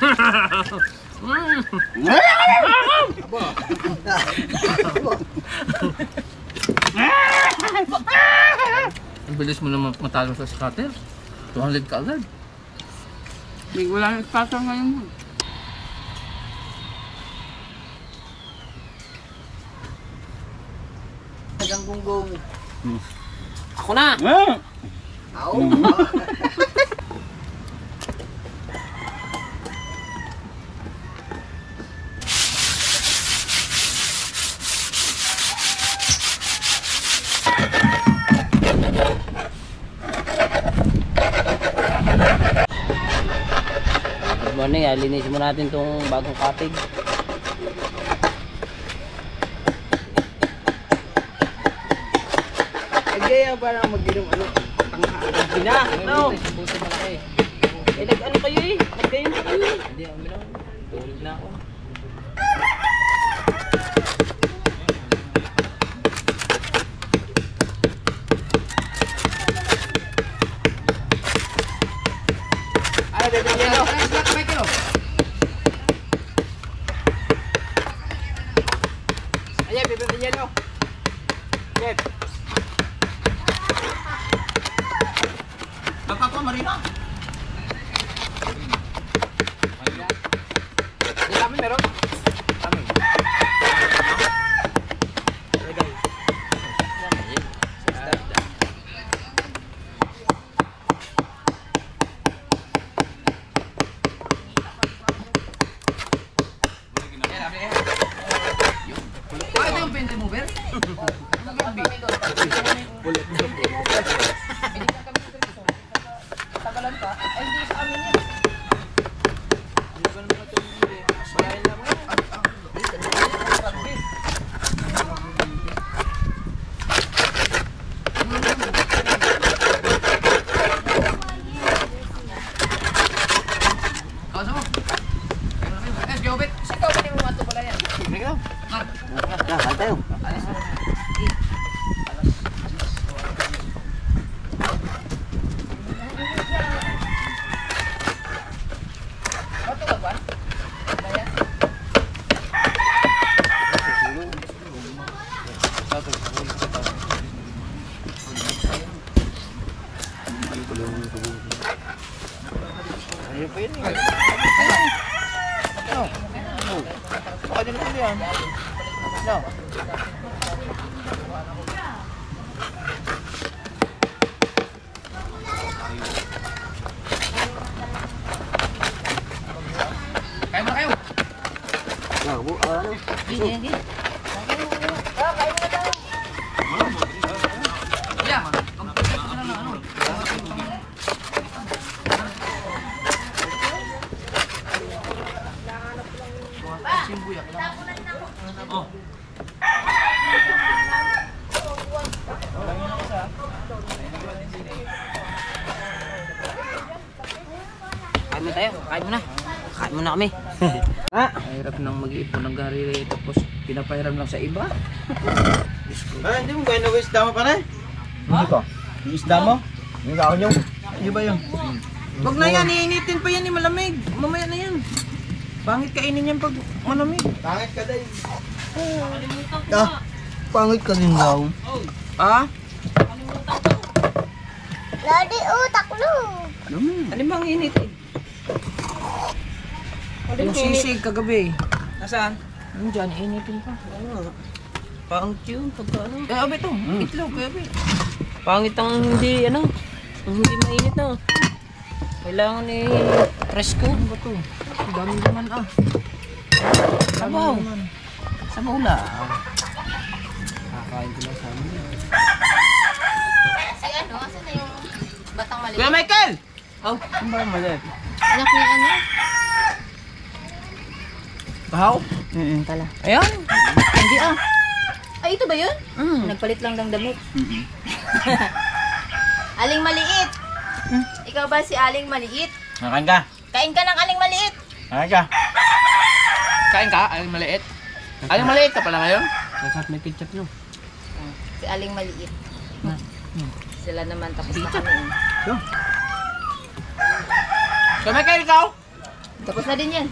Ang bilis mo naman matalo sa scatter. 200 ka agad. Hindi wala nang scatter ngayon. Hanggang gunggong. Ako na! Ako! Good morning, linisin mo natin itong bagong cottage. Kaya parang mag-inom ano? Panghaagina! No! Buti malaki. Eh, nag-ano kayo eh? Nag-kayo na kayo eh? Hindi, uminom. Tulog na ako. Ay, bebe, yelo! Black bike yelo! Ayan, bebe, yelo! Bebe! Kapag ko marino. Di kami meron. Kami. Lagay. Ito yung pente mover? Tagalan pa? Ay, hindi sa amin yan. Hindi ba naman ito hindi? Bayahin lang yan. Kawasan mo. Let's go, bet. Saan ka ba yung mga tupala yan? Sige ka. Mark. Kahal tayo. Alis mo. Ayun pa yun eh. No. No. Baka din naman yan. No. Kain mo na kayo. Ano? Hindi. Kain mo na daw. Yeah. Oh. Kain mo tayo, kain mo na. Kain mo na kami. Hirap nang mag-iipon ng garili tapos pinapahiram lang sa iba. Hindi mo kaya na-waste dama pa rin? Hindi ko. Yung isda mo? Yung kaon yung? Yung ba yun? Wag na yan, iinitin pa yan, malamig. Mamaya na yan. Pangit kainin yan pag malamig. Pangit ka dahil. Pangit ka din daw. Ah? Lodi utak lo. Ano bang initin? Yung sisig kagabi. Nasaan? Diyan, initin pa. Pangit yun pagka ano. Eh, abe ito. Itlog, abe. Pangit ang hindi ano. Ang hindi mainit na. Kailangan eh presko. Ano ba ito? Ang dami naman ah. Sabaw. Sabaw na. Kakain ko lang sa amin. Si ano? Asan na yung batang maliit? Kuya Michael! Oh, ano ba maliit? Anak niya ano? Bahaw? Tala. Ayan. Hindi ah. Ay, ito ba yun? Nagpalit lang ng damit. Aling maliit. Ikaw ba si Aling maliit? Nakain ka? Kain ka ng aling maliit. Nakain ka? Kain ka? Aling maliit? Aling maliit ka pala ngayon? Nasat may ketchup nyo. Si Aling maliit. Sila naman tapos na kami. Kuya Michael, ikaw? Tapos na din yan.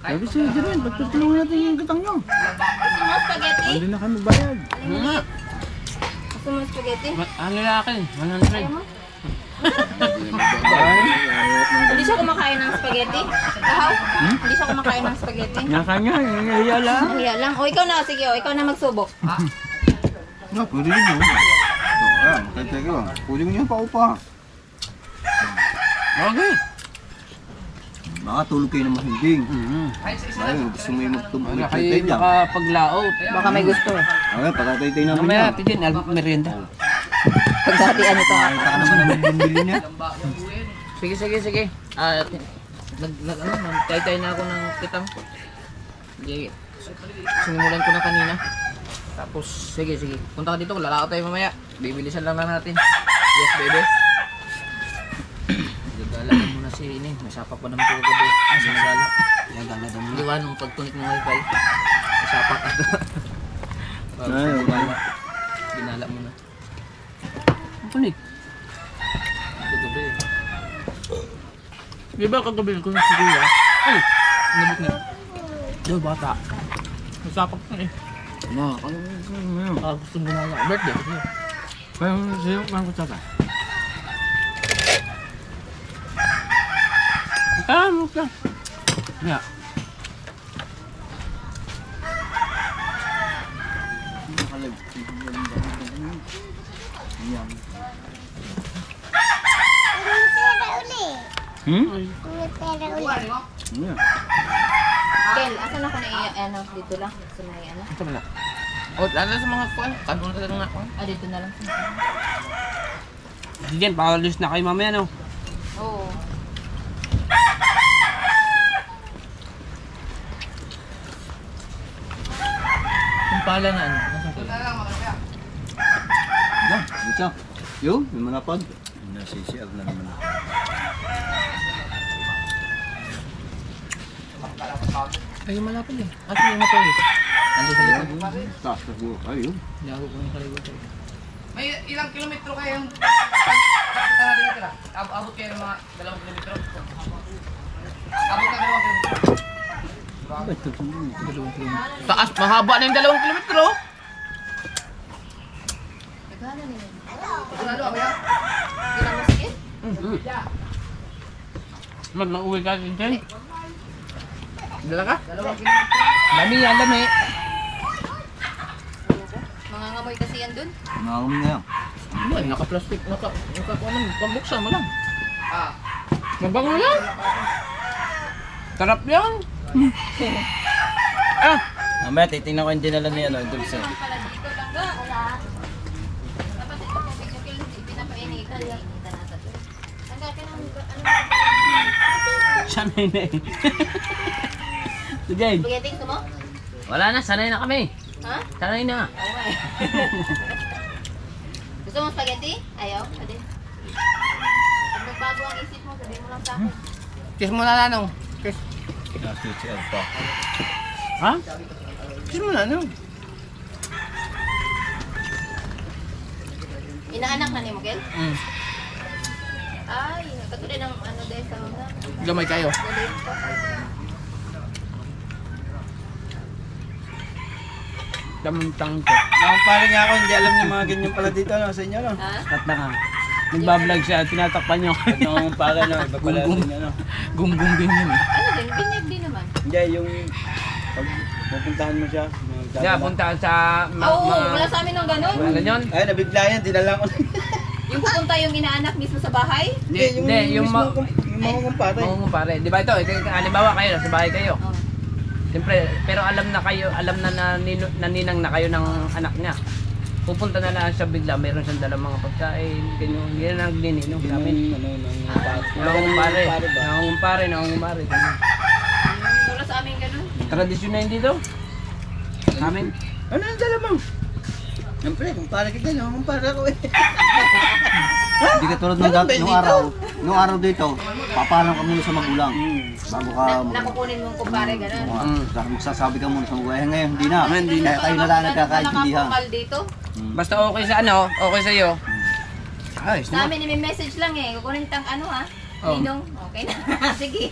Sabi siya, Jerwin, pagtutulungan natin yung gatang nyo. Gusto mo spaghetti? Hindi na kami bayad. Gusto mo spaghetti? Ano na akin? 100. Hindi siya kumakain ng spaghetti? Kahaw? Hindi siya kumakain ng spaghetti? Nakanya, hiya lang. Hiya lang. O ikaw na, sige, o ikaw na magsubok. No, pwede rin yun. Teka lang. Pwede mo yan pa upa. Okay. Baka tulog kayo ng mahimbing. Ayun, gusto mo yung Wala magtubig kayo dyan. makapaglaot. Baka may gusto. Okay, patatay-tay namin Mamaya yan. natin din, merienda. Pagdatian ito. Nakita ka naman ang bumili niya. Sige. Nagtay-tay na ako ng kitang. Sige. Sinimulan ko na kanina. Tapos, sige. Punta ka dito, lalako tayo mamaya. Bibilisan lang natin. Yes, baby. Gagalagan mo na si Ine. Nasapak pa naman ko gabi. Sinagala. Gagalagan mo. Diba, nung pagtunik ng wifi. Nasapak ka. Ay, okay. Ginala mo na. Ang tunik. Kagabi. Di ba kagabi ko na si Kuya? Ay! Nabit na. Diyo, bata. Nasapak na eh. No, ano yun? Gustong gumala. Birthday kasi. Kaya sa'yo, mga kutsaka. Ano ka? Yeah. Kel, asan ako na ano, dito lang? Sa may ano? Ito na. O, lalo sa mga kuwan. Kanto na lang ako. Ah, dito na lang. Diyan, pakalis na kayo mamaya, no? Oo. Kung pala na ano. Nasaan ka? Yan, isa. Yun, may manapag. Nasi-CR na naman. Ay, malapad eh. Asa yung matoy? Ando sa likod. Taas na siguro. Ayun. Hindi ako kung nakaligot eh. May ilang kilometro kayong pagkita natin dito na? Abot kayo ng mga 2 kilometro? Abot na 2 kilometro. Taas, mahaba na yung 2 kilometro. Nagana nila. Ano ba yan? Ilang masikit? Mag-nauwi ka din dyan. Dala ka? 2 kilometro. Dami yan, dami. Mangangamoy kasi yan dun. Nakakami na yan. Ay, naka-plastic. Naka-kuanan. Pambuksan mo lang. Ah. Mabango yan. Sarap yan. Ah! Mamaya, titingnan ko yung dinala niya, no? Dulce. Pala dito lang ba? Wala. Dapat ito pag medyo kel, pinapainitan. Initan nasa to. Hanggang ka ng Siya na yun eh. Sige. spaghetti gusto mo? Wala na, sanay na kami. Ha? Sanay na. Oo nga eh. Gusto mo spaghetti? Ayaw? Pwede. Pag nagbago ang isip mo, sabihin mo lang sa akin. Kiss mo na nanong. Kiss. Nasi-CR pa. Ha? Kiss mo na nanong. Inaanak na ni Miguel? Mm. Ay, katulad ng ano dahil sa una. Gamay kayo. Galing pa. Damantang ko. Nakapala niya ako, hindi alam niya mga ganyan pala dito, no? Sa inyo, no? Ha? Kat na nga. Nagbablog siya, tinatakpan niyo. Ang pala, no? Iba pala Gunggong. din, ano? Gunggong din yun. Ano din? Binyag din naman. Hindi, yung... Pag pupuntahan mo siya, Yeah, punta sa Oo, wala sa amin ng ganun. Wala ganyan. Ay, nabigla yan, dinala ko. Yung pupunta yung inaanak mismo sa bahay. Hindi, yung mga kumpatay. kumpare. Di ba ito? Halimbawa kayo, nasa bahay kayo. Oh. Siyempre, pero alam na kayo, alam na naninang na kayo ng anak niya. Pupunta na lang siya bigla, mayroon siyang dalang mga pagkain, ganyan, yan ang nininom namin. Nangungumpare. ganyan. Wala sa amin ganun. Tradisyon na yun dito. Sa amin. Ano ang dala mo? Siyempre, kumpara kita, no? Kumpara ko eh. Hindi ka tulad nung araw dito, papalam ka muna sa magulang. Bago ka... Nakukunin mong kumpare ganun. Magsasabi ka muna sa magulang. Ngayon, hindi na. Kaya kayo na lang nagkakaintindihan. Nakapukal dito. Basta okay sa ano, okay sa iyo. Ay, Sa amin, i-message lang eh. Kukunin tang ano ha? Oh. Ninong? Okay na. Sige.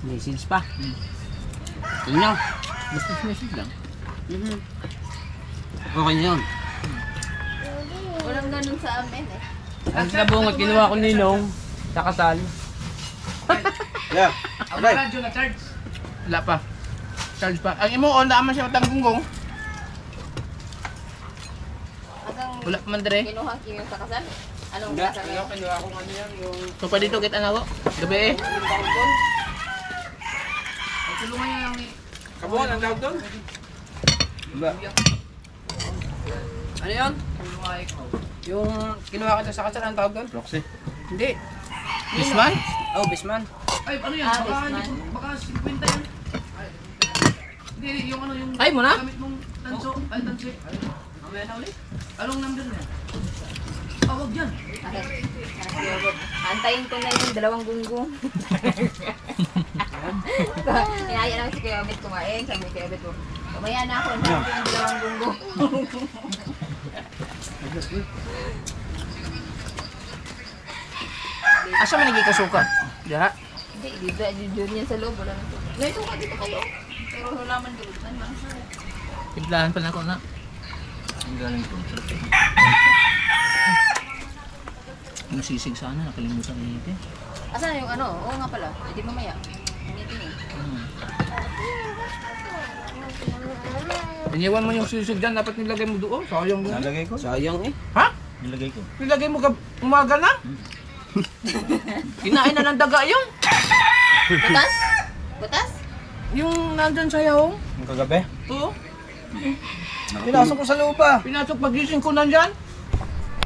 Message pa. Tingnan. message lang. Okay na yun. Walang ganun sa amin eh. Ang nabungot, kinuha ko ninong sa kasal. Yeah. Ang radyo na charge. Wala pa. Charge pa. Ang imo on naman siya matang gunggong. Asang Wala pa man dire. kinuha kiyo sa kasal? Anong Hindi, kasal yun? kinuha ko ano yan, yung So pa dito kita na ko. Gabi eh. bangkon. Ang tulungan niya lang ni... Kabuhan ang tawag doon? Ba? Ano yun? Yung kinuha kita sa kasal, ang tawag doon? Roxy. Hindi. Bisman? Oh, Bisman. Ay, ano yan? Ah, Baka, Bisman. baka 50 yan. Ay, hindi, yung ano yung... Ay mo na? Gamit mong tanso. Ay, tansi. Mamaya na ulit. Anong number niya? Tawag yan. Okay. Antayin ko na yung dalawang gunggong. Inaya namin si Kuya Obet kumain. Sabi ni Kuya Obet ko, kumaya na ako. Antayin ko yung dalawang gunggong. Asa man nagikasuka? Diha. Hindi, dito yan sa loob. Wala na ito. Ngayon ka dito kayo. Pero wala man doon. Saan man siya? Timplahan pa na ako na. Ang galing ko. Yung sisig sana nakalimutan ni Ite. Asan yung ano? Oo nga pala. Hindi mamaya. Meeting eh. Iniwan mo yung sisig dyan, dapat nilagay mo doon. Sayang mo. Nalagay ko. Sayang eh. Ha? Nilagay ko. Nilagay mo umaga na? Kinain na ng daga yun. Butas? Butas? Yung nandun sa yahong. Ang kagabi. Oo. Pinasok ko sa loob ah. Pinasok pagising ko nandyan.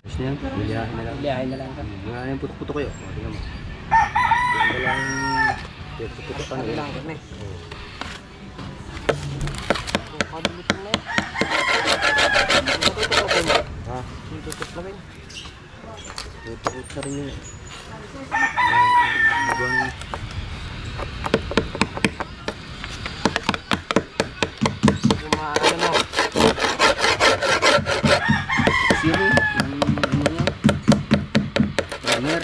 Gusto niyan? Biliyahin na lang. Biliyahin na lang ka. Nga yung putok-putok kayo. O, tingnan mo. Yan na lang. Putok-putok ka na. Kailangan ka na eh. Kadulot mo na eh. Ha? Tutok lang eh. Putok ka rin yun. Yung mga ano mo. Siri. Yung ano niya. Primer.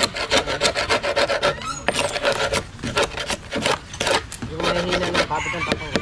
Yung mahihina ng kapit ng tapang.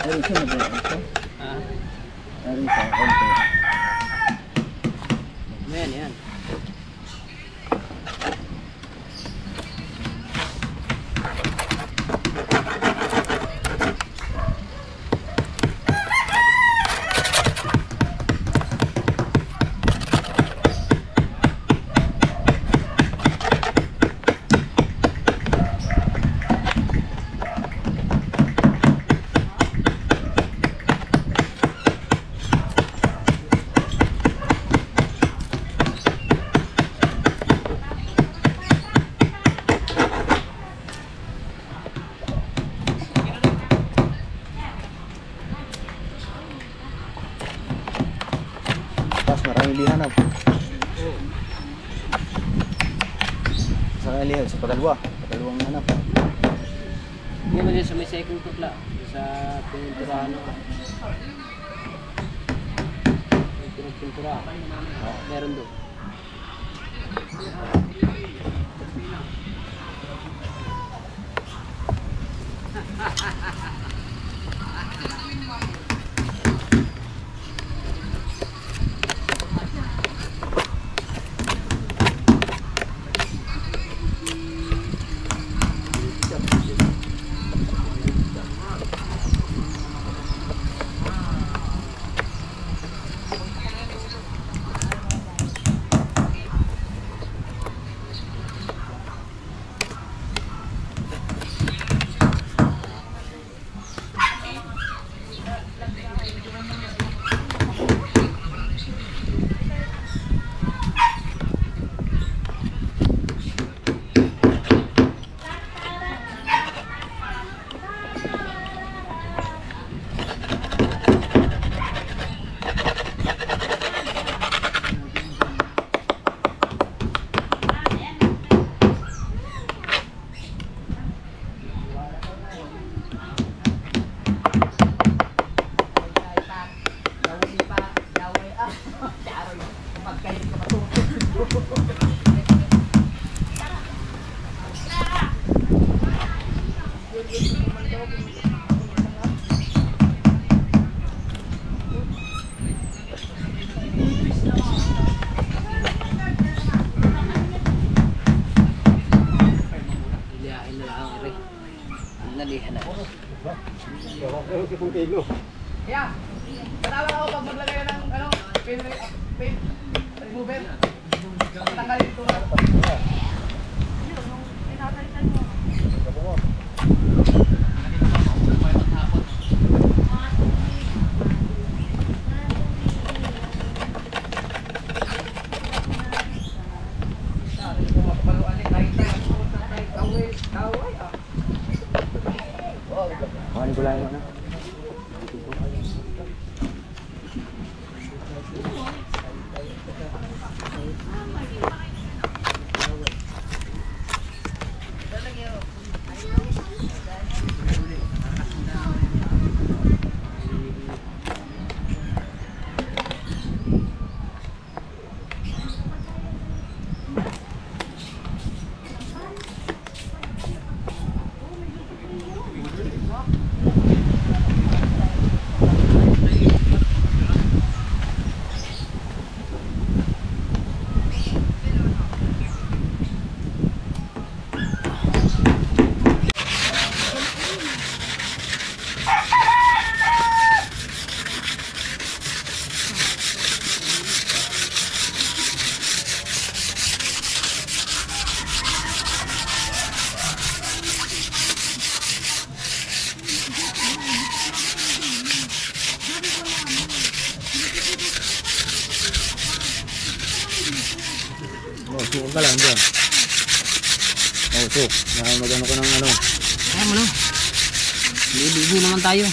Meron siya mag-react ito. Ha? Meron siya konti. Yan, yan. Tapos maraming lihanap. Sa lihanap, sa pagalwa. Pagalwang hanap. Hindi mo din sa may second tukla. Sa pinturahan ako. May pinturahan. Meron doon. Hindi na. Yeah. Tatawa ako pag maglagay na ng ano, paint remover. Tanggalin ito na. Kuhanin ko lang yung ano. Oh, suko ka lang dyan. Oh, suk. Magano ko ng ano. Kaya mo na. Libo naman tayo.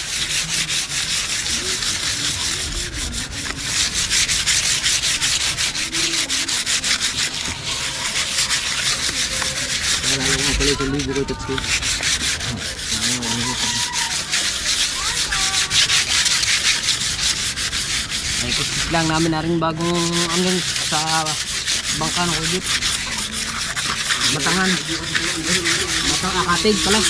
Wala lang pala sa libo ko tatsi. Ay, kusis lang namin na rin bagong ano sa bangka ng Udit. Batangan. Batang Akatig pala.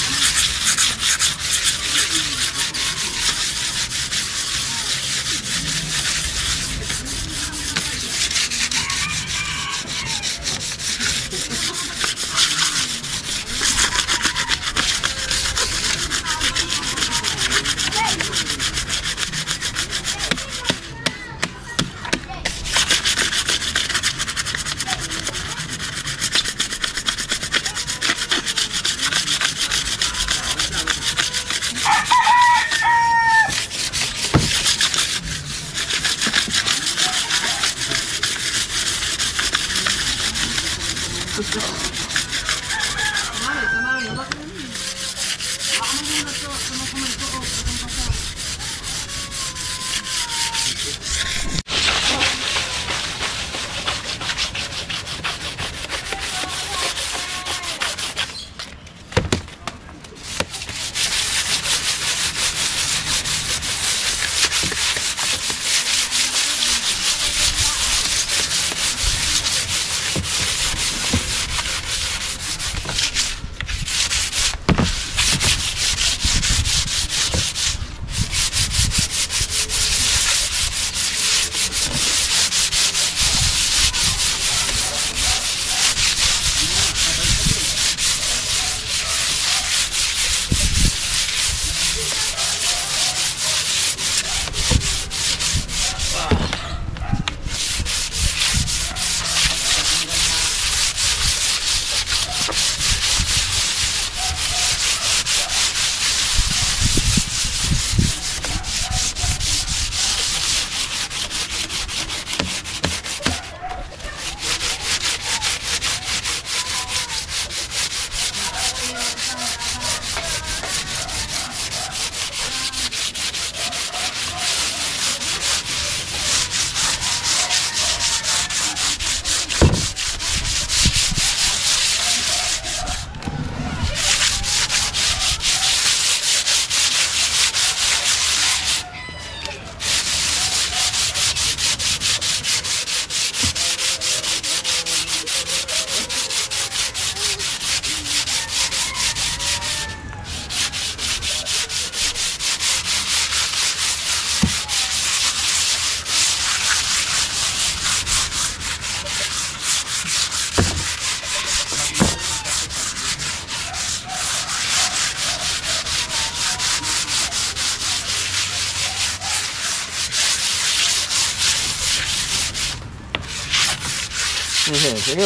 Sa'yo.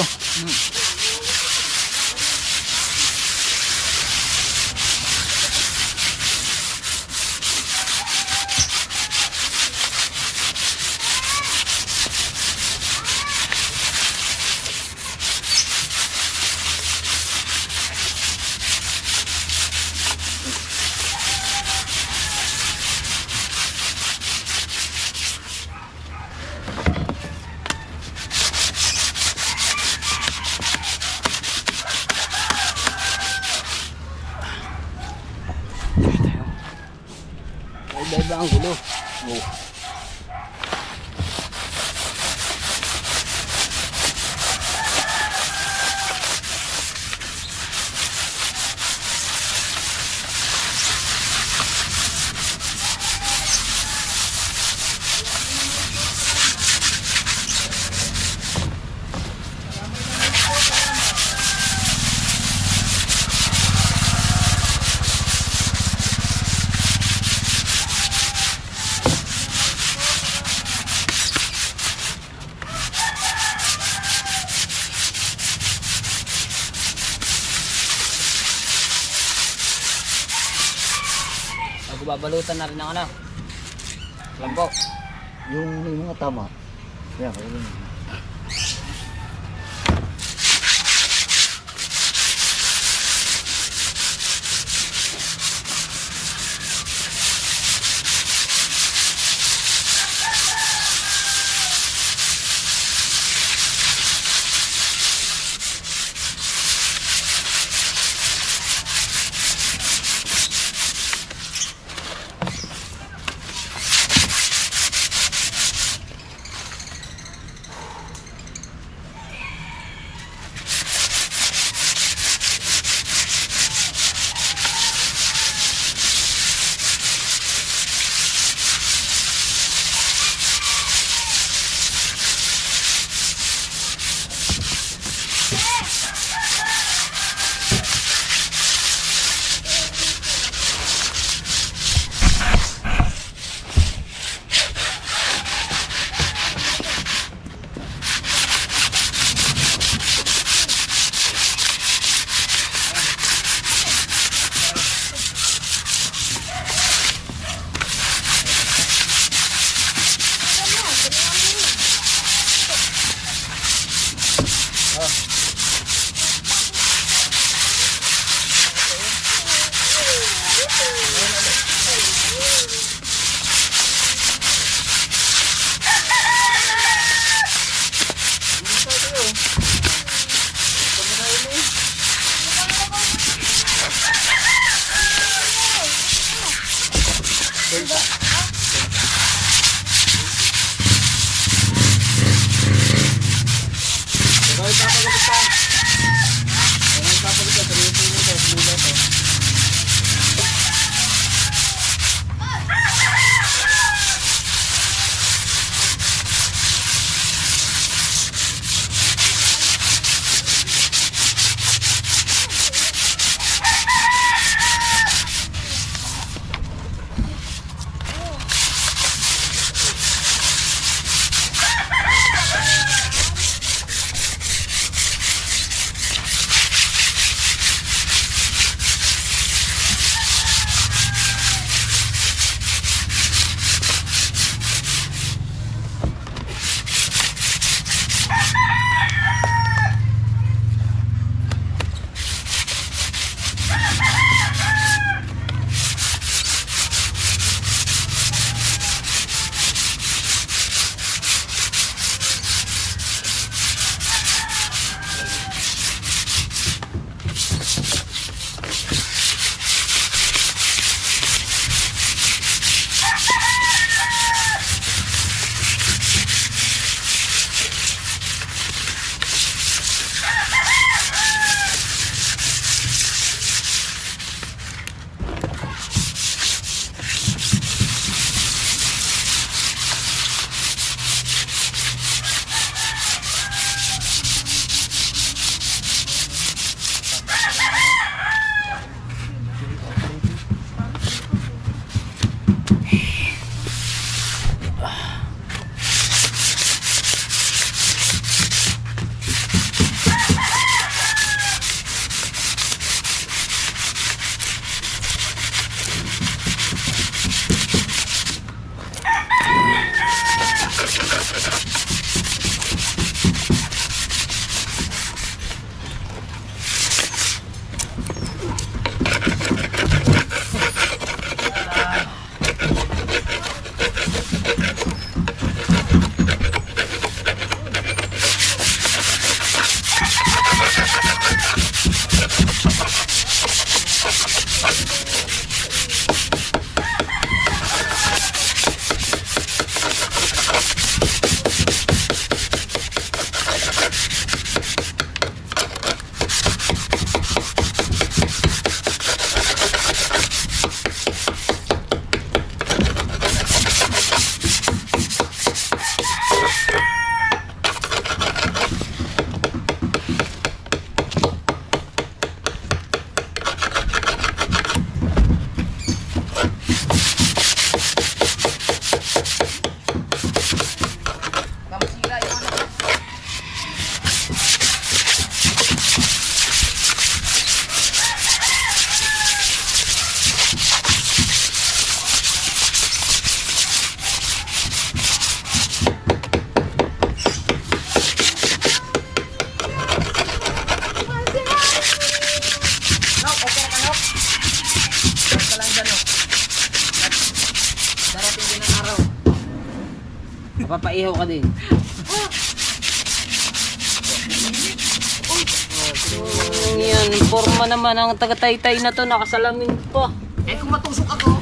Iba-iba ang gulo. Oh. Babalutan na rin ng ano. Lambo. Yung mga tama. Yan, ayun. Papaihaw ka din. Yan, forma naman ang taga-taytay na to, nakasalamin pa. Eh kung matusok ako.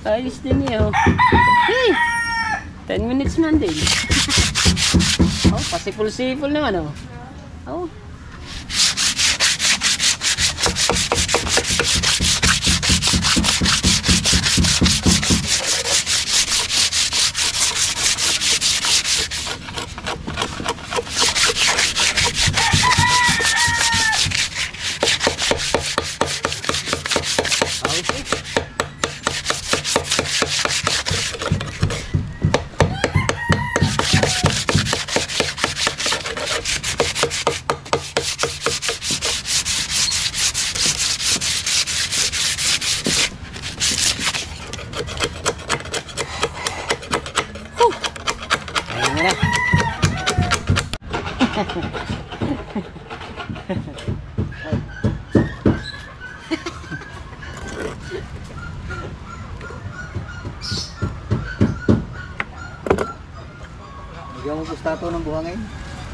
Ayos din yun. Hey! 10 minutes na din. Oh, pasipul-sipul naman oh. Oh. Bigyan mo gusto ito ng buhangin.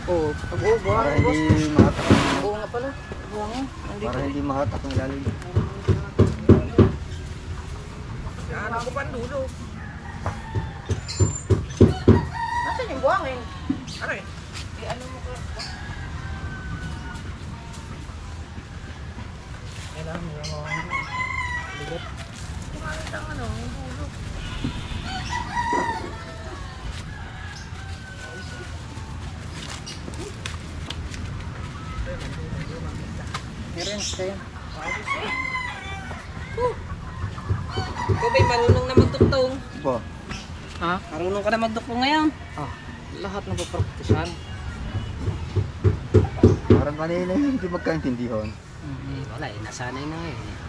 Oo, Para hindi mahatak. oo nga pala. Buhangin. Para hindi mahatak ng ilalim. Ano ko pa dulo? Nasaan yung buhangin? Ano eh? Ano mo ka? Kailangan mo yung buhangin. Ligat. Buhangin ang ano, yung dulo. Meron kayo. Ikaw ba'y marunong na magduktong? Po. Ha? Marunong ka na magduktong ngayon? Ah, lahat ng papraktisan. Parang kanina hindi magkaintindihan. Wala eh, nasanay na ngayon eh.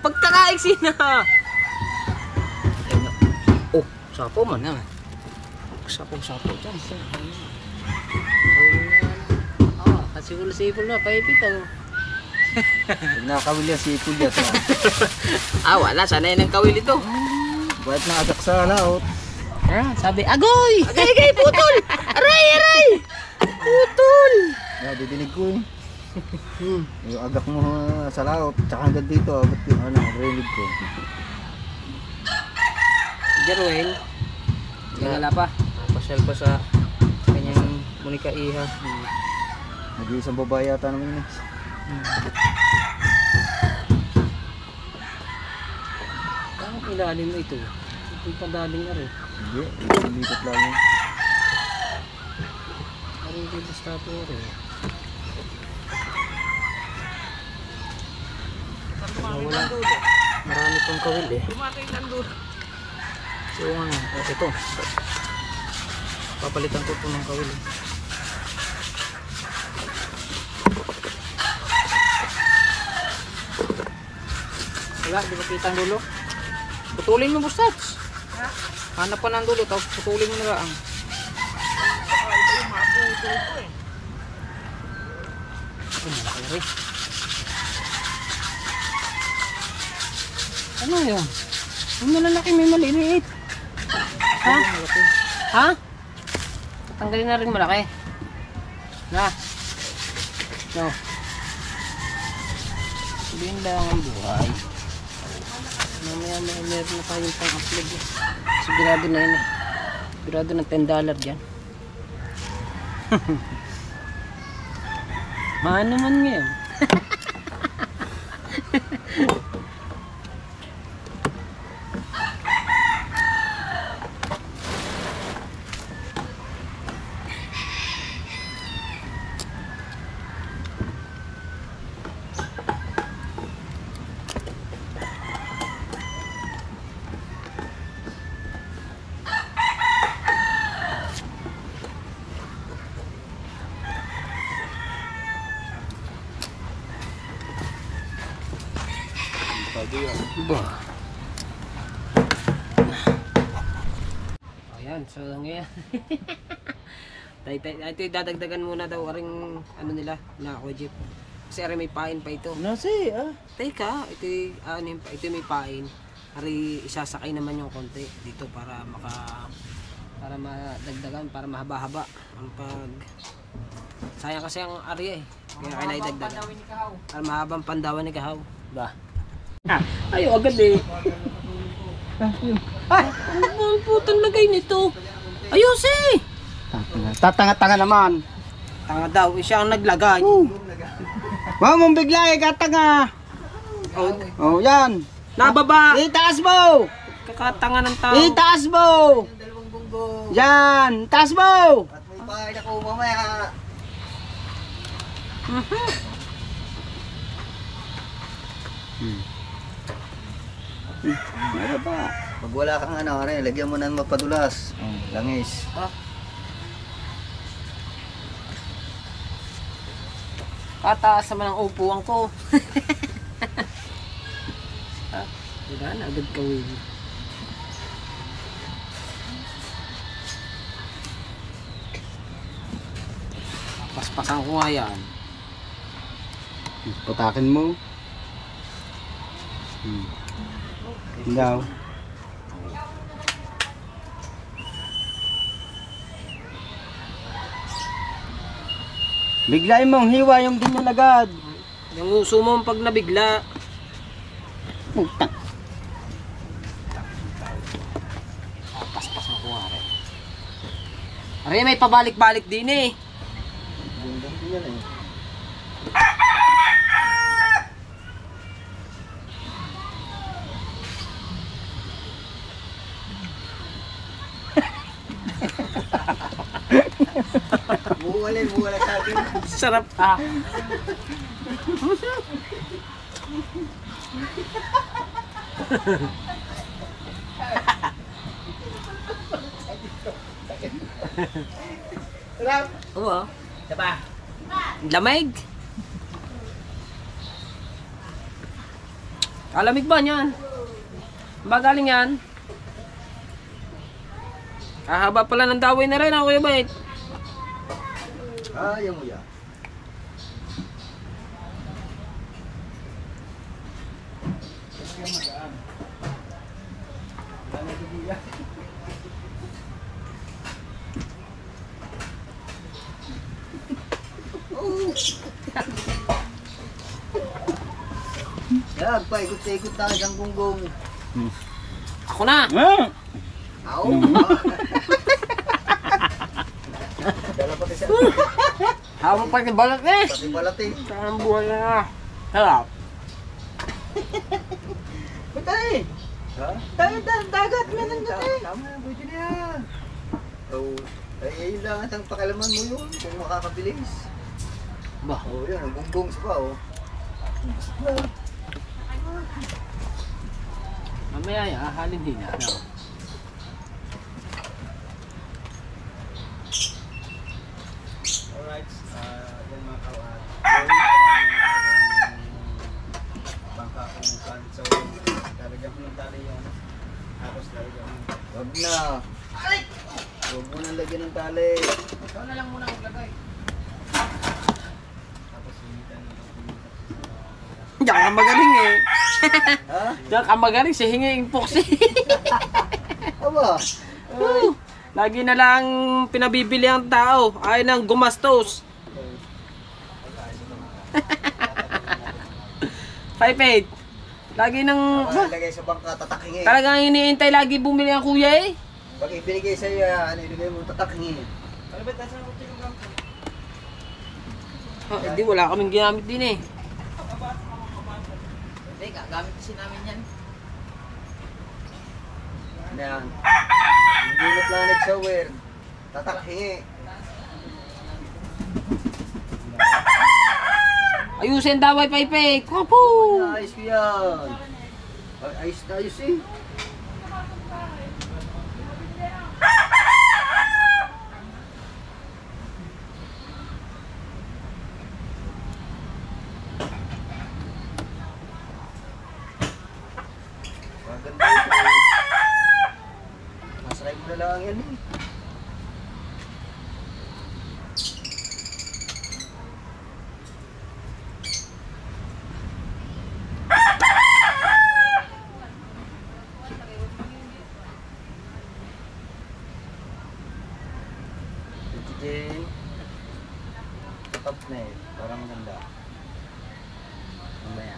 Pagkakaiksi na! Oh, sapo man na. Sapo dyan. Ah, kasi sipol na, paipit ako. Nakawil yan si Pulya to. Ah, wala, sanay ng kawil ito. Buhat na adak sa laot. Ah, sabi, agoy! Agay, putol! Aray! Putol! Didinig ko eh. Yung agak mo sa laot, tsaka hanggang dito, abot yung ano, rinig ko. Jeruel, nagala pa. Pasyal pa sa kanyang Monica Iha. Nag-iisang babae yata naman yun. Bakit ilalim mo ito? Ito yung padaling na rin. Hindi, lipat lang yun. Parang ito yung stato rin. Wala. Marami pang kawil eh. So ano, ito. Papalitan ko po ng kawil eh. Wala, di ba kita ang dulo? Putulin mo bustats. Hanap pa ng dulo, tapos putulin mo na lang. Malaki rin. Ano yun? May malalaki, may maliliit. Ha? Ha? Tanggalin na rin malaki. Na. No. Sabihin lang ang buhay. Mamaya meron na tayong pang-upload eh. Sigurado na yun eh. Sigurado ng $10 dyan. Mahal naman ngayon. Ba. Ayan, so ngayon. Ito dadagdagan muna daw aring ano nila na ako jeep. Kasi aring may pain pa ito. Nasi, Teka, ito may pain. Ari isasakay naman yung konti dito para madagdagan, para mahaba-haba ang pag sayang kasi ang area eh. Kaya kailangan idagdagan. Para mahabang pandawan ni Kahaw. Ba? Ayo agad eh. Ay, ang putang lagay nito. Ayos eh. Tatanga-tanga naman. Tanga daw, siya ang naglagay. Wow, mong bigla katanga. Oh, yan. Nababa. Itaas mo. Kakatanga ng tao. Itaas mo. Yan, taas mo. At may pain ako mamaya. Ano ba? Pag wala kang lagyan mo ng mapadulas. Langis. Kataas naman ang upuan ko. Diba na agad kawin. Paspasan ko nga yan. Putakin mo. Daw. Biglain mong hiwa yung ganyan agad. Yung uso mo pag nabigla. Puta. Paspasan ko nga rin. Aray, may pabalik-balik din eh. Gundang din yan eh. Buwala sa akin. Sarap ah. Sarap. Oo. Diba? Lamig. Alamig ba niyan? Ba galing yan? Haba pala ng daway na rin ako Kuya Bait. Ayaw mo yan. Yan, paikot-ikot tayo ng gunggong. Ako na. Ako. Dala pati sa Hawak pa yung balat eh. pati balat eh. Ang buhay na. Harap. Patay! Ha? Dagat na lang dati. Tama, pwede na yan. Oh, ay yun lang ang pakialaman mo yun kung makakabilis. Ba? Oh, yun, ang gunggong pa oh. Mamaya yan, ahalin din na. Ano? Alright, yan mga kawat. Bangka kumukan. So, lalagyan ko ng tali yan. Tapos lalagyan mo. Huwag na. Huwag mo nang lagyan ng tali. Ikaw na lang muna maglagay. Tapos sumitan na. Diyan ka magaling eh. Ha? Diyan ka magaling, si hinging poksi. Aba? Lagi na lang pinabibili ang tao. Ayaw nang gumastos. 5-8. Lagi nang... Lagay sa bangka, tataking eh. Talagang iniintay lagi bumili ang kuya eh. Pag ibinigay sa'yo, ilagay mo tataking eh. Oh, hindi, wala kaming ginamit din eh. Hindi, gagamit kasi namin yan. Ano yan? Hindi na planet shower. Tataking eh. Ayusin daw ay Paypay. Kapo! Ayos ko yan. Ayos na ayos eh. Maganda ito. Masakay mo na lang yan eh. top na eh. Para maganda. Mamaya.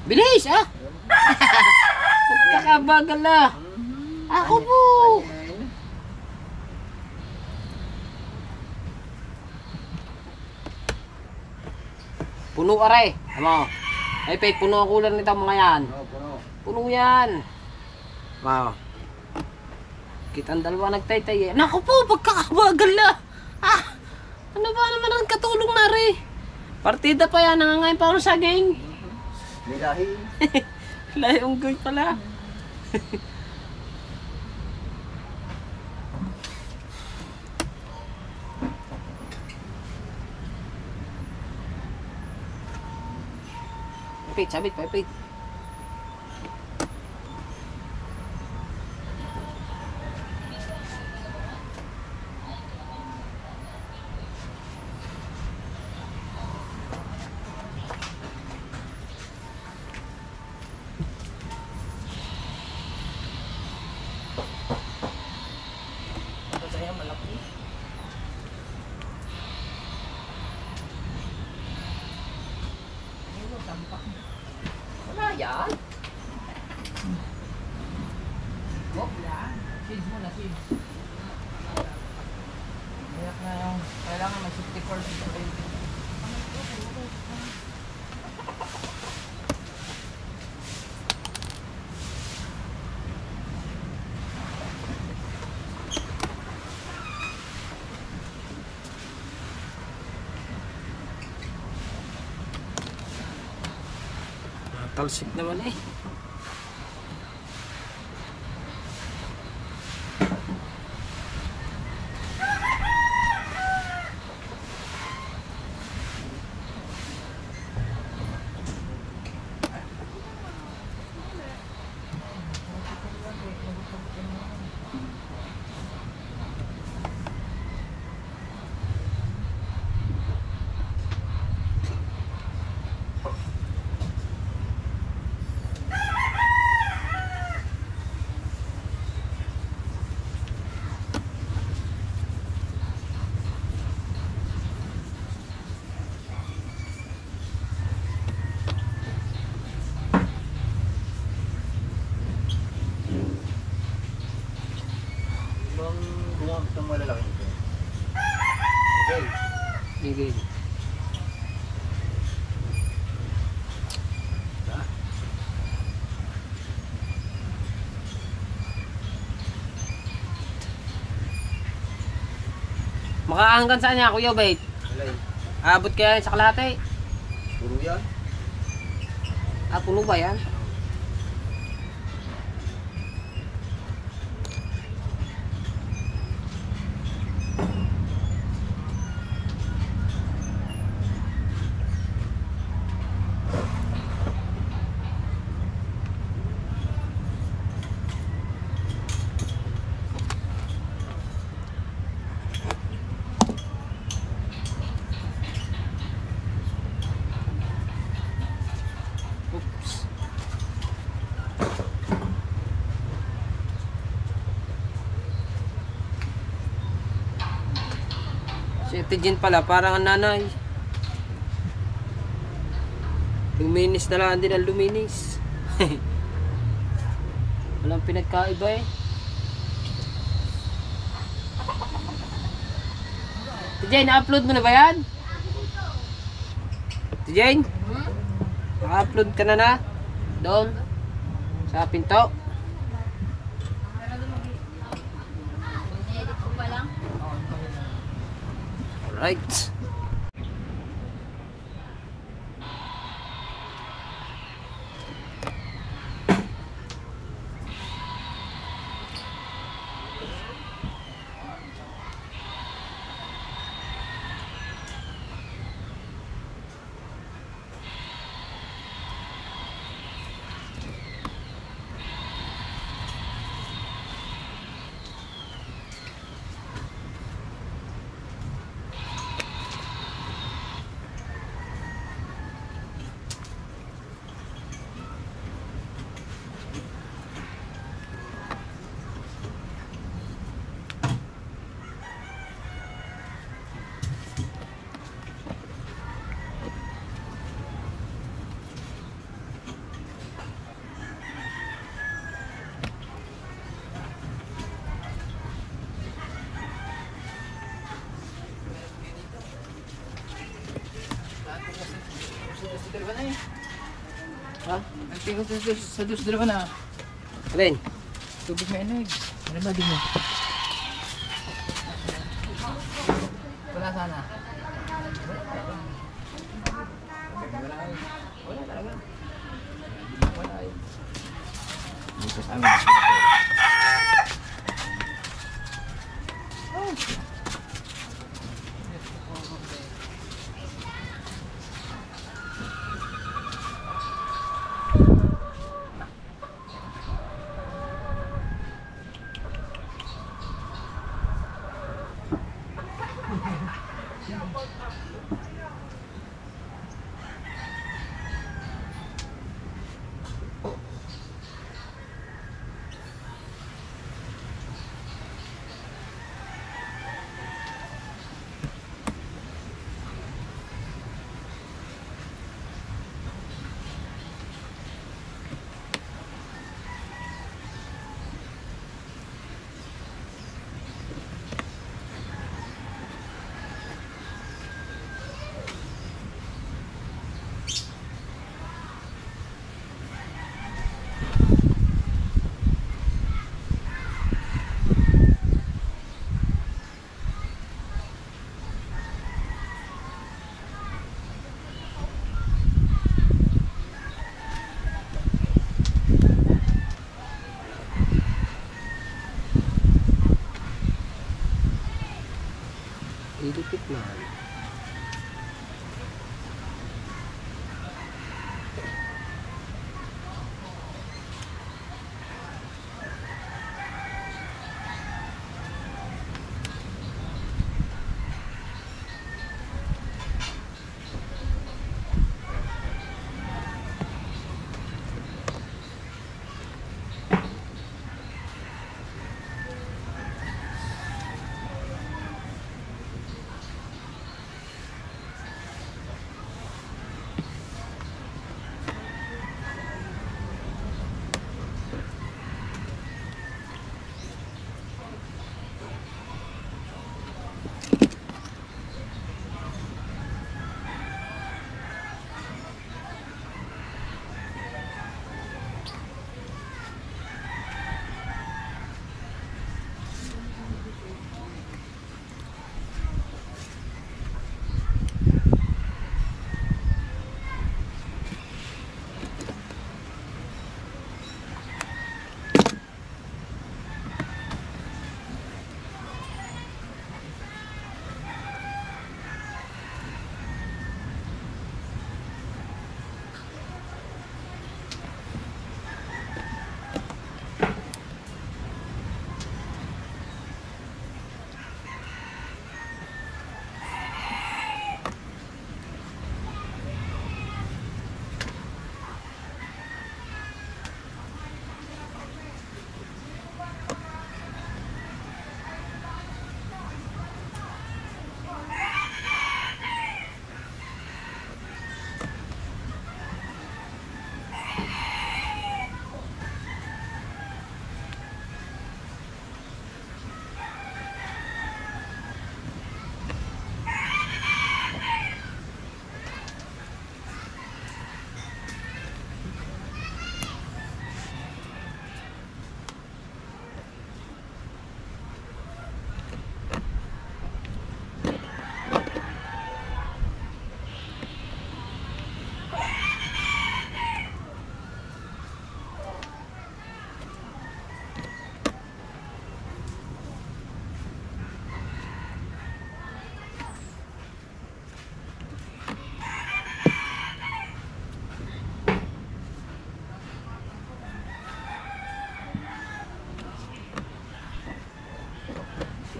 Bilis ah! Pagkakabagal ah! Ako po! Ayun. Puno aray! Ano? Ay, Pete, puno ang kulan nito mga yan. Oo, puno. Puno yan! Wow. Kita ang dalawa nagtaytay eh. Naku po, pagkakabagal na! Ah! Ano ba naman ang katulong na rin? Partida pa yan, nangangain pa ako ng saging. Lilahi. Layong goy pala. Pete, sabit pa, Pete. Wala yan. Wag yan. Seeds muna, seeds. Kailangan may 64. Talsik naman eh. Ibang bungag itong malalaki ito. Okay. Sige. Makahanggan saan niya, Kuya Bait? Wala eh. Abot kaya sa kalahati? Puro yan. Ah, puno ba yan? Oops. Si Ate Jen pala, parang ang nanay. Luminis na lang din ang luminis. Walang pinagkaiba eh. Ate Jen, na-upload mo na ba yan? Ate Jen? Naka-upload ka na? Doon? Sa pinto? Edit ko pa lang. Alright. Tingnan sa dus dalawa na. Alin? Tubig may inig. Ano ba din mo? Wala sana. Wala talaga. Wala eh. Dito sa amin. Ilipit na.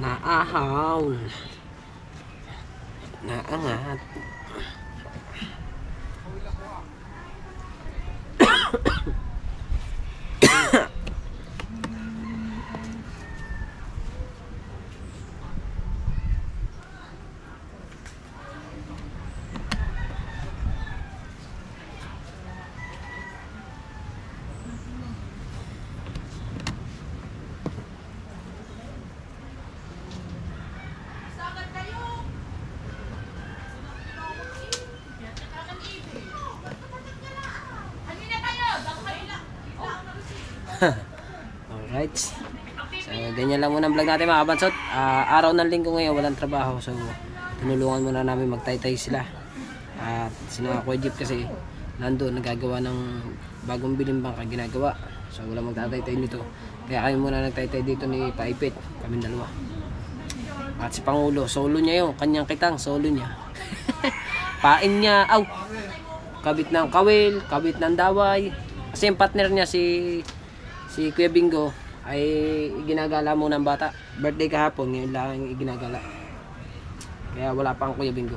Naahaw. Naangat. Alright. So, ganyan lang muna ang vlog natin mga kabansot. Araw ng linggo ngayon, walang trabaho. So, tinulungan muna namin magtaytay sila. At sina Kuya Jeep kasi nandun, nagagawa ng bagong biling bangka ginagawa. So, wala magtataytay nito. Kaya kami muna nagtaytay dito ni Paipit. Kami dalawa. At si Pangulo, solo niya yun. Kanyang kitang, solo niya. Pain niya, kabit ng kawil, kabit ng daway. Kasi yung partner niya si Kuya Bingo ay ginagala mo ng bata. Birthday kahapon, ngayon lang iginagala. Kaya wala pang Kuya Bingo.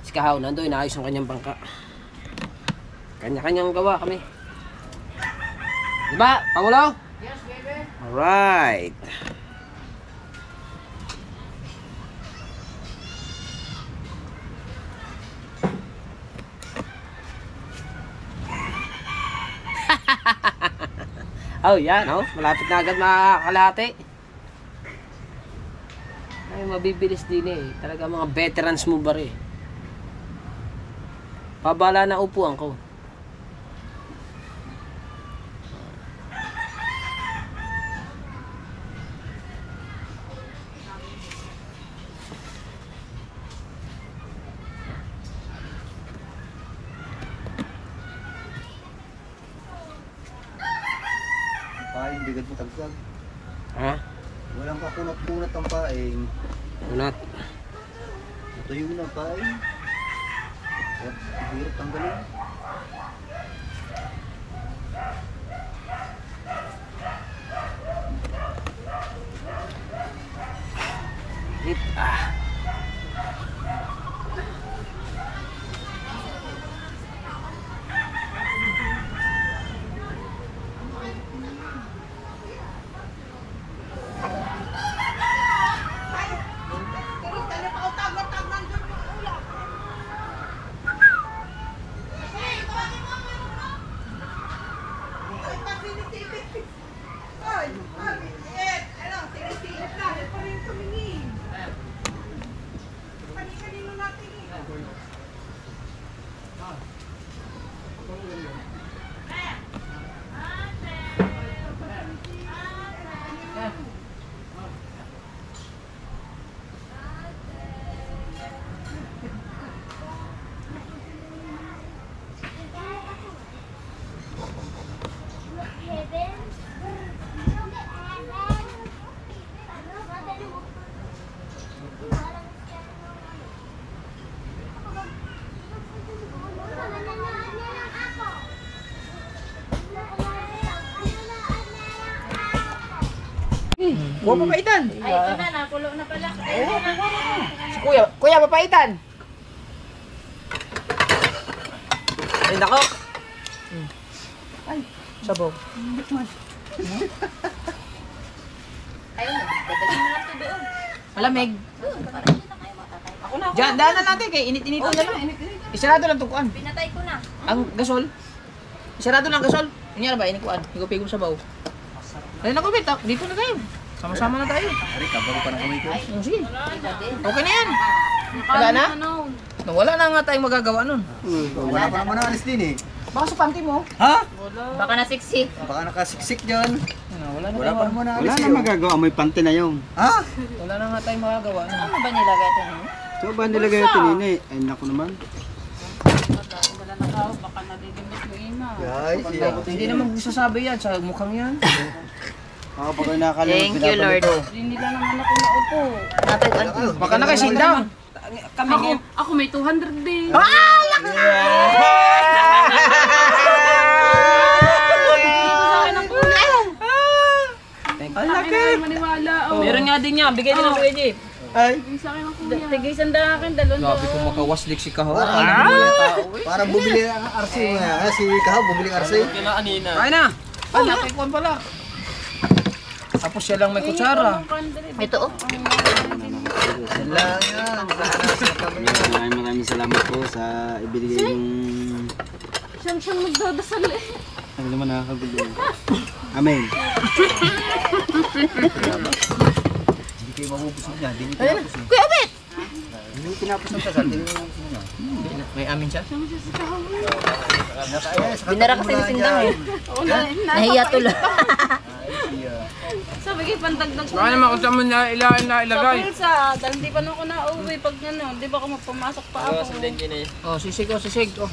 Si Kahaw, nando, inaayos yung kanyang bangka. Kanya-kanyang gawa kami. Diba, Pangulo? Yes, baby. Alright. Oh, yan, oh. Malapit na agad makakalahati. Ay, mabibilis din eh. Talaga mga veterans mo ba rin. Pabala na upuan ko. Paing, bigad mo tagsag. Ha? Walang kakunat-kunat ang paing. Unat. Tuyo na paing. At hirap tanggalin. Hit. Ah. Kuya papaitan. Ay, ito na, nakulo na pala. Si Kuya papaitan. Ay, nako. Ay, sabaw. Ayun na, dadalhin mo lang ito doon. Malamig. Doon, para hindi na kayo matatay. Ako na, Diyan, daanan natin kay init-initan na lang. Isarado lang tukuan. Pinatay ko na. Ang gasol. Isarado lang gasol. Inya na ba, inikuan. Higupigom sabaw. Ay, naku, bet. Dito na tayo. Sama-sama na tayo. Ari, kabago pa ng kamay ko. Oh, sige. Okay na yan. Wala na? Wala na nga tayong magagawa nun. Wala pa naman alis din eh. Baka sa panty mo. Ha? Baka nasiksik. Baka nakasiksik dyan. Wala na Wala pa tayong naman alis Wala na yun. magagawa, may panty na yung. Ha? wala na nga tayong magagawa nun. Ano ba nilagay ito? So ba nilagay ito nini? Ay naku naman. Guys, siya. Hindi naman sasabi yan sa mukhang yan. Ako pa kayo nakakalimot. Thank you, Lord. Baka na kayo sit down. Ako may 200 din. Ang laki. Maniwala. Meron nga din niya, bigay din ng Kuya Jeep. Ay, Sa akin ang kuya. Tigay sanda akin, dalon grabe kung makawaslik si Kaho. Parang bumili ang RC mo yan. Si Kahaw, bumili ang RC. Kain na. Ay, nakikuan pala. Tapos siya lang may kutsara. Ito oh. Lang yan. Maraming salamat po sa ibigay yung... Siyang magdadasal eh. Ano naman nakakagulo. Amen. Hindi kayo mabubusog niya. Hindi kayo mabubusog. Kuya Obet! Hindi tinapos ang kasal. Hindi na. Hindi na. May amin siya. Dinara kasi ni Sindang eh. Nahiya tuloy. Sabi kayo, pantagdag ko. Baka naman kung saan mo na ilagay. Sa bulsa, dahil hindi pa na ako na-uwi. Pag ano, di ba ako magpamasok pa ako. Oh, sisig oh, sisig oh.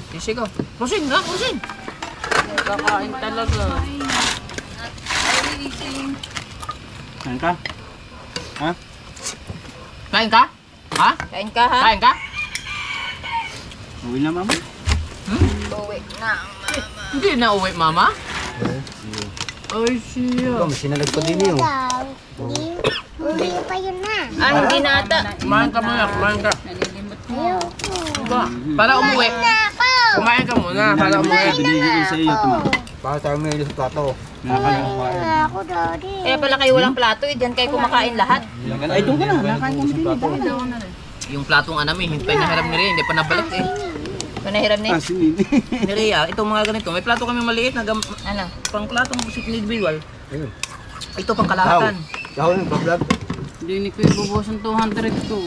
Sisig oh. Pusing na, pusing. Kakain talaga. Saan ka? Ha? Kain ka? Ha? Kain ka ha? Kain ka? Uwi na mama? Uwi na. Hindi na uwi, mama. Ay, siya. May sinalag pa din yun. Ah, hindi na ata. Kumain ka muna, kumain ka. Diba? Para umuwi. Kumain ka muna, para umuwi. Binigay ko sa iyo ito ma'am. Para tayo may ilis sa plato. Kaya pala kayo walang plato eh. Diyan kayo kumakain lahat. Ay, doon ka na. Nakain ka din. Yung platong anami, hintay na hiram ni Rhea, hindi pa nabalik eh. Panahiram na Ah, si Nini. Ni Rhea, itong mga ganito, may plato kami maliit na Ano? pang platong busit individual. Ayun. Ito pang kalahatan. Ikaw yung pa-vlog. Hindi ni ko ibubuhos ng 200 ko.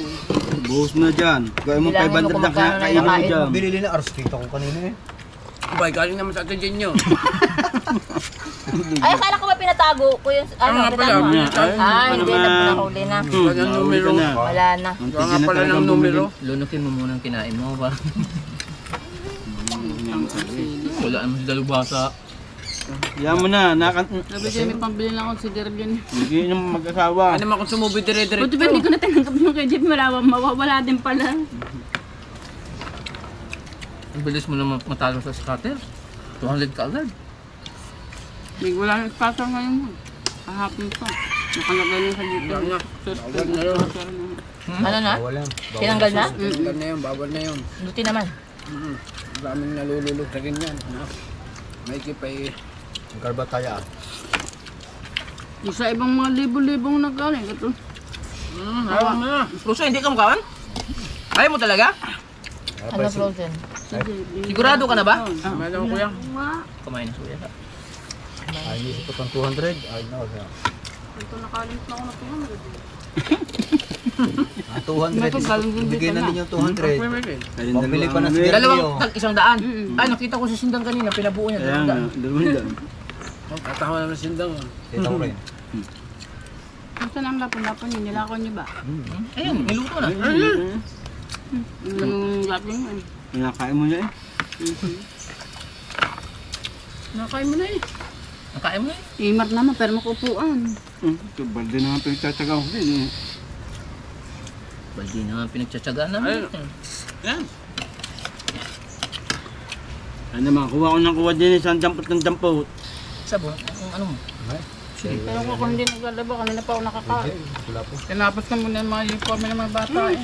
Buhos mo na dyan. Gawin mo Bilangin mo 500 kung na magkano na kainin mo nakain. dyan. Binili na ars kita ko kanina eh. Abay, galing naman sa atin dyan nyo. Ay, akala ko ba pinatago ko yung ano, nga pala, pinatago? pinatago. Ah, hindi Ano, na ma'am? pinahuli na. Kanyang numero. Wala na. Kaya nga pala ng numero. Lunukin mo muna ang kinain mo para wala naman si Dalubasa. Yan mo na. Sabi kayo, may pambili lang ako si Derlin. Hindi naman mag-asawa. Ano naman kung sumubi dire-diretso. Buti ba hindi ko na tinanggap yung kay Jeep, mawawala din pala. Ang bilis mo naman matalo sa scatter. 200 ka agad. May wala yung sponsor ngayon mo. Kahapon pa. Nakalagay niya sa dito. Wala na. Bawal na yun. Ano na? Wala. Tinanggal na? Bawal na yun, bawal na yun. Buti naman. Daming nalululog sa ganyan. May kipay. Ang karbataya. Yung sa ibang mga libo-libong nagkaling. Ito. Hawak na. Rusa, hindi ka makawan? Ayaw mo talaga? Ano frozen? Sigurado ka na ba? Meron ko yan. Kumain na suya ka. Ay, isip ko pang 200. Ay, no. Ito nakalimit na ako na 200. Bigyan na din yung 200. Pambili pa na si Dalawang tag 100. Ay, nakita ko si Sindang kanina, pinabuo niya. Kaya nga. 200. Tatawa naman sindang. Kita ko rin. Gusto na ang lapon-lapon yun. Nilakaw niyo ba? Ayun, niluto na. Yung lapon yun. Pinakain mo na eh. Nakain mo na eh. Nakain mo na eh. Imar naman, pero makupuan. Ito, balde naman pinagtataga ko din eh. Baldi naman pinagtsatsagaan namin. Yan. Ano naman, kuha ko ng kuha din isang dampot ng dampot. Sabo, kung ano mo. Pero kung hindi naglalaba, kanina pa ako nakakain. Wala po. Tinapos ka muna yung mga uniform ng mga bata eh.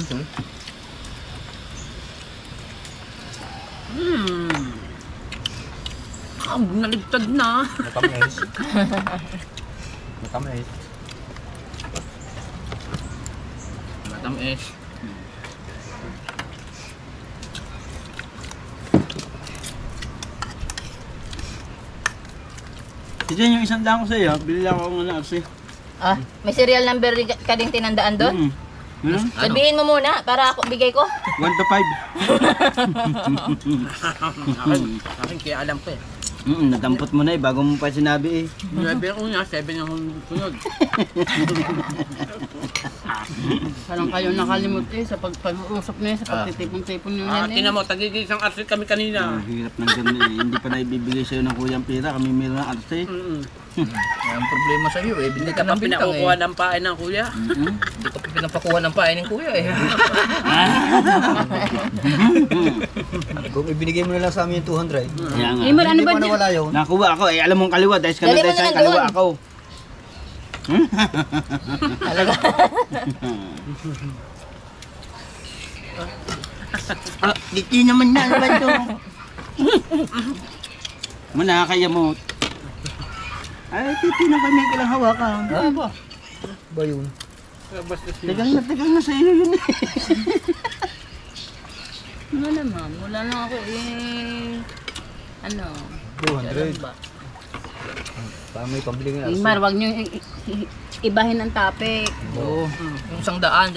Sorry. Naligtad na. Matamis. Matamis. Matamis. Ito yung isang daan ko sa iyo, bili lang ako ng arsi. Ah, may serial number ka ding tinandaan doon? Ano? Sabihin mo muna para ako bigay ko. 1 to Akin kaya alam ko eh. 5. Nadampot mo na eh, bago mo pa sinabi eh. 9 ang una, 7 ang sunod. Parang kayo nakalimot eh sa pag-uusap niya, sa pagtitipon-tipon niyo yan eh. Tinan mo, tagigil isang arsit kami kanina. Ang hirap ng ganun eh. Hindi pa na ibibigay sa'yo ng kuyang pira, kami meron ng arsi. Ang problema sa iyo eh, Hindi bili ka ka pa ng bintang pinakukuha eh. ng pain ng kuya. Hindi ka pa pinapakuha ng pain ng kuya eh. Kung ibinigay mo na lang sa amin yung 200. Kaya nga. Imar, ano Hindi ba pa dyan? nawala yun. Nakuha ako eh, alam mong kaliwa, dahil ka Dali na mo dahil na sa lang kaliwa doon. ako. Talaga. Diti naman na, ano ba ito? Manakaya mo. Ay, titi na kami kailang hawakan. Ano ba? Ba yun? Tagal na sa iyo yun eh. Ano naman, wala lang ako eh. Ano? 200. Para may pambili nga. Imar, wag niyo ibahin ang topic. Oo. Yung 100, 200.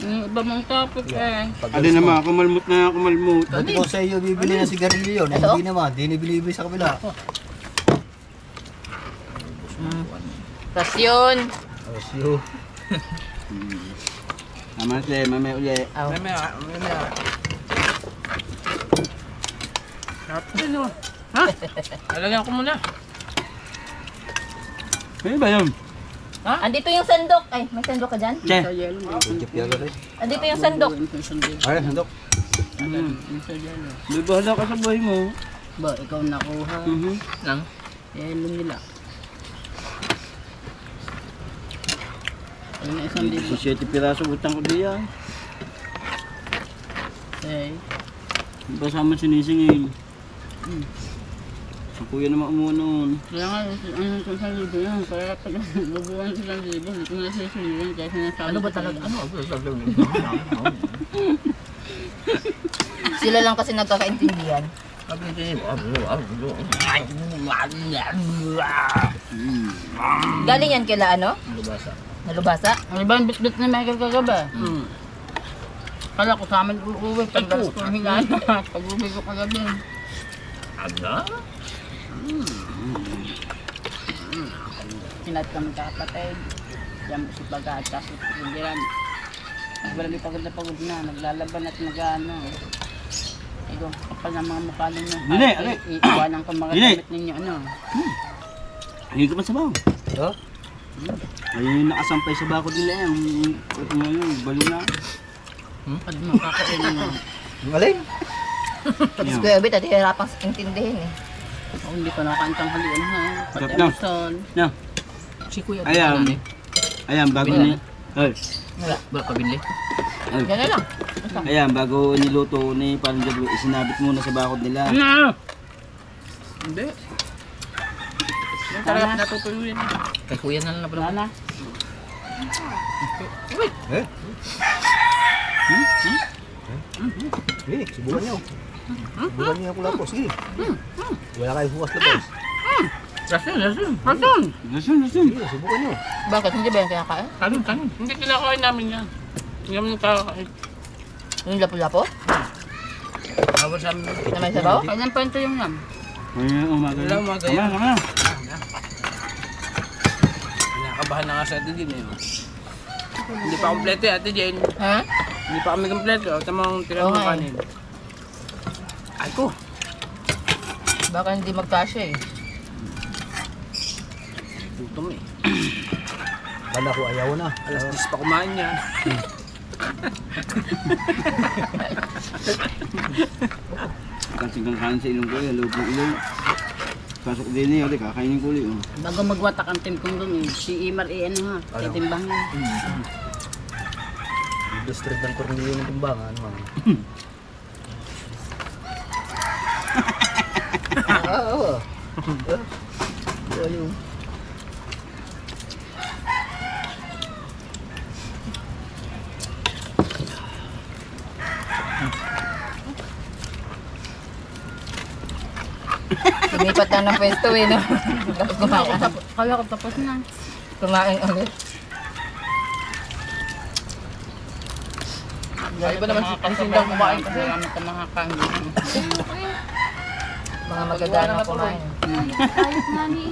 Yung iba mong topic eh. Alin naman, kumalmot na kumalmot. Ba't ko sa iyo bibili ng sigarilyo yun? Eh, hindi naman, di nabili sa kabila. Tasyon. Asyo. Tama siya, mamaya uli. Mamaya. Ano? Ha? Alagyan ko muna. Ano ba yun? Andito yung sandok. Ay, may sandok ka dyan? Che. Jeep yan rin. Andito yung sandok. Ay, handok. May bahala ka sa buhay mo. Ba, ikaw nakuha. Nang? Yelo nila. Ayun na 1,000. 17 piraso utang ko diyan. Okay. Kasama sinisingil. Sa kuya naman umunon. Kaya nga, ano kung sa libo yan, kaya pag bubuhan silang libo, hindi ko na sisilihan kaya sinasabi. Ano ba talaga? Ano? Sila lang kasi nagkakaintindihan. Galing yan kila ano? Nalubasa? Ano ba ang bitbit ni Michael kagabi? Kala ko sa amin uuwi, pag dalas ko hingaan na, pag uwi ko kagabi. Sinat kami kapatid, diyan si Pagata, si Pindiran. Nagbalami pagod na, naglalaban at nag-ano. Ikaw, kapal ng mga mukha ninyo. Dili, ali. Iiwanan ko mga Dili. damit ninyo, ano. Ayun ka man sa baw. Ha? Ayun nakasampay sa bakod nila yan. Ito mo yun, balo na. Pag makakainin mo. Ang alin? Tapos Kuya Abit, at hirapang intindihin eh. Ako hindi ko nakakantang halian ha. Sarap Pati na. emosyon. Na, Si Kuya. ayan. Ayan, bago ni... Ay, Wala. Wala pa binili. Yan na lang. ayan, bago niluto ni parang Jadwe, isinabit muna sa bakod nila. Ano? Hindi. Yung talaga pinatutuluyan. Kay Kuya na lang Wala na. na. Eh? Sige, subukan niyo. Subukan niyo ako lapos, sige. Wala kayong hukas lapos. Rason. Rason! Lasun, lasun. Sige, subukan niyo. Bakit? Hindi ba yan kinakain? Kanin. Hindi kinakain namin yan. Hindi kami nakakain. Yung lapo-lapo? Awal sa amin. Na may sabaw? Kailan pa ito yung yan? Ayun, umaga. Wala, umaga Tama, yan. tama. Nakabahan na nga sa atin din eh. Hindi pa kompleto eh, Ate Jane. Ha? Hindi pa kami kompleto. Tamang tira ng Okay. kanin. Ay ko. Baka hindi magkasya eh. Gutom eh. Kala ko ayaw na. Alas 10 pa kumain niya. Kasi kang kain sa ilong ko, loob ng ilong. Pasok din niya, ulit, kakainin ko ulit. Bago magwatak ang team kong dun, si Imar ha, titimbangin. District ng Cornelio ng Timbangan. Oo. Ayun. Lumipat na ng pwesto eh, no? Tapos kumain. Kala ko tapos na. Kumain ulit. Ay ba naman si Sindang kumain kasi? Marami ka mga kain. Mga magagana kumain. Ayos nga ni.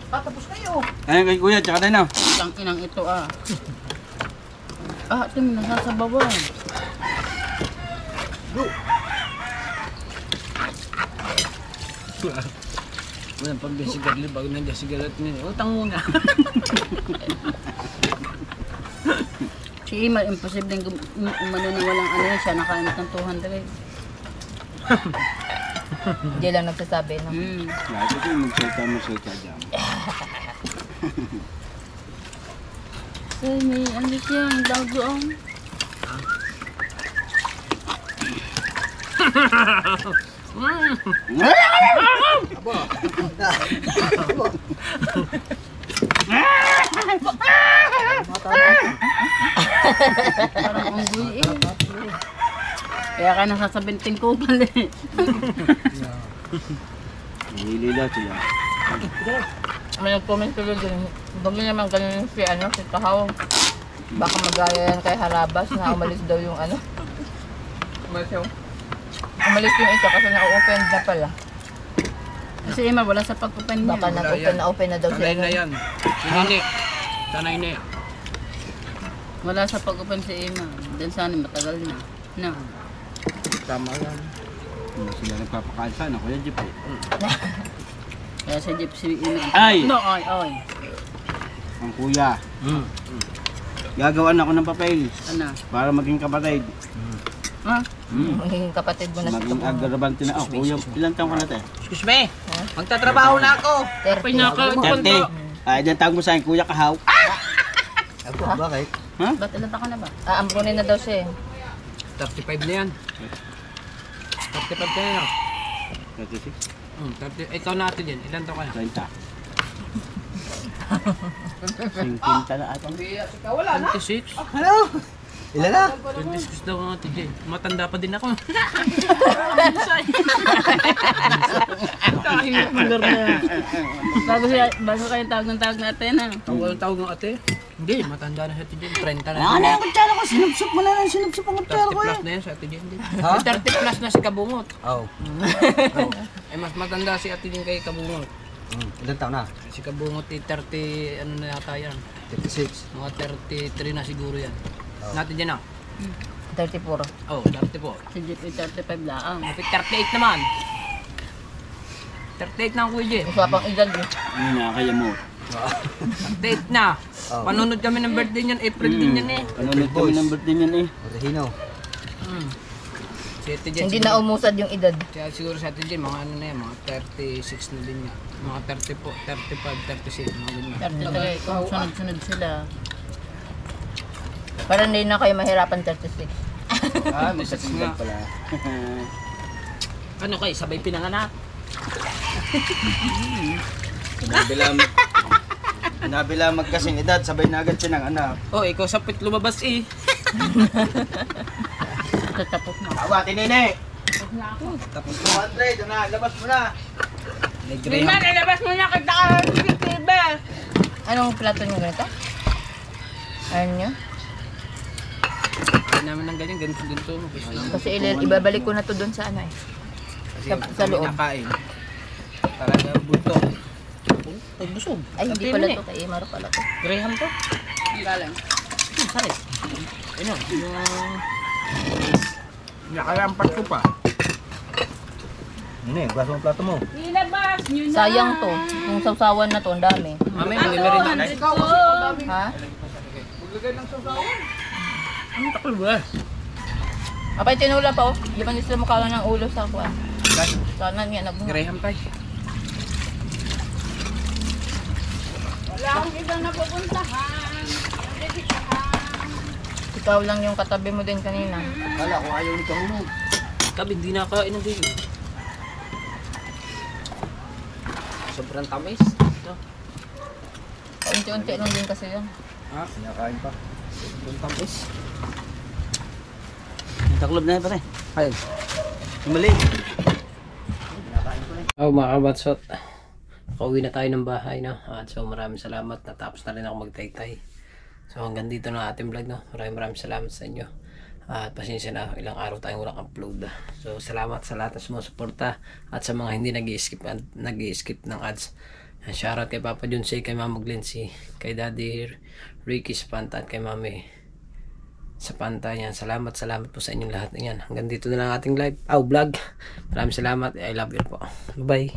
Tapos kayo. Ayun kay kuya, tsaka tayo na. Ang inang ito ah. Ito mo nasasabawan. Walang pag-desigarli bago nang-desigarat niya. Utang muna. Si Imar, imposibleng umano na walang ano yan, siya nakainit ng 200. Hindi lang nagsasabi, no? Lahat ito yung magsalta dyan. Ay, may ano siya, ang dagoong. Parang unggoy eh. Kaya ka nasasabinting ko pala eh. Nahihili daw sila. May nag-comment tuloy din. Dami naman ganun si Kahaw. Baka magaya yan kay Harabas na umalis daw yung Umalis yung isa kasi na-open na pala. Kasi Emma, wala sa pag-open niya. Baka na-open na daw siya. Sanay na yan. Hindi. Sanay na yan. Wala sa pag-open si Emma. Then sana matagal na. No. Tama yan. Sila nagpapakain sana, Kuya Jeep eh. Kaya sa jeep si Emma. Ay! No, ay. Ang kuya. Gagawan ako ng papel Ano? para maging kapatid. Ha? Magiging kapatid mo na si Maging Kahaw. agarbante na ako. Kuya, ilang taong ka na tayo? Excuse me. Magtatrabaho na ako. 30. 30. Ay, dyan tawag mo sa akin, Kuya Kahaw. Ako, bakit? Ba't ilan ka na ba? Aampunin na daw siya eh. 35 na yan. 35 ka na yan. 36. 30. Ikaw na ate din. Ilan taon ka na? 30. 50 na ata. 26. Ano? Ilan na? 26 daw ang ate Jay. Matanda pa din ako. Bago kayo tawag ng ate na. Tawag ng ate. Hindi, matanda na si ate Jay. 30 na. Ano yung kutsara ko? Sinupsup mo na lang. Sinupsup ang kutsara 30 ko plus eh. na yan si ate Jay. May 30 plus na si Kabungot. Oo. Eh, mas matanda si ate Jay kay Kabungot. Ilan taon na? Si Kabungot 30, ano na yata yan. 36. Mga 33 na siguro yan. Natin dyan na. 34. Oh, 34. Si jeep ay 35 lang. Kapit 38 naman. 38 na ang Kuya Jay. Usapang edad eh. Ano na, kaya mo. 38 na. Panunod kami ng birthday niyan. April din yan eh. Panunod kami ng birthday niyan eh. Regino. Si ate Jay. Hindi na umusad yung edad. Kaya siguro sa ate Jay, mga ano na yan, mga 36 na din yan. Mga 34, 35, 36, mga ganyan. 33. Kung sunod-sunod sila. Para hindi na kayo mahirapan 36. Ah, may sats nga. Pala. Ano kayo, sabay pinanganak? Nabila magkasing edad, sabay na agad siya ng anak. Oh, ikaw sapit lumabas eh. Tatapos na. Awati nene! Tapos 200, doon na, labas mo na! may graham. Nalabas mo na kita ka ba? Anong plato nyo ganito? Ayun nyo? Kaya namin ng ganyan, ganito. Kasi ibabalik ko na to doon sa ano eh. Sa loob. Nakain. Talaga bulto. Ay, busog. Ay, hindi pala to. Kay Imaro pala to. Graham to. Galing. Sakit. Ano? Yung... Nakalampat ko pa. Nene, gusto mo plato mo. Nilabas nyo na. Sayang to. Yung sawsawan na to, ang dami. Mami, mag-meron na. Ha? Ano takol ba? Apay, tinula pa oh. Di ba nila mukha ng ulo sa kuwan? Sana nga nabunga. Graham tayo. Wala akong ibang napupuntahan. Ikaw lang yung katabi mo din kanina. Kala ko ayaw ni Kahulog. Sabi, hindi nakain ng ganyan. Sobrang tamis. Ito. Paunti-unti lang din kasi yan. Ha? Kinakain pa. Sobrang tamis. Taklob na pare. Ayun. Mali. Oh, mga kabatsot. Pauwi na tayo ng bahay, no? At so, maraming salamat. Natapos na rin ako magtaytay. So, hanggang dito na ating vlog, no? Maraming salamat sa inyo. At pasensya na, ilang araw tayong walang upload. So, salamat sa lahat ng sumusuporta. At sa mga hindi nag-i-skip ng ads. Shoutout kay Papa Junsay, kay Mama Glency, kay Daddy Ricky sa Panta, at kay Mami sa Panta. Yan. Salamat po sa inyong lahat. Yan. Hanggang dito na lang ating vlog. Maraming salamat. I love you po. Bye.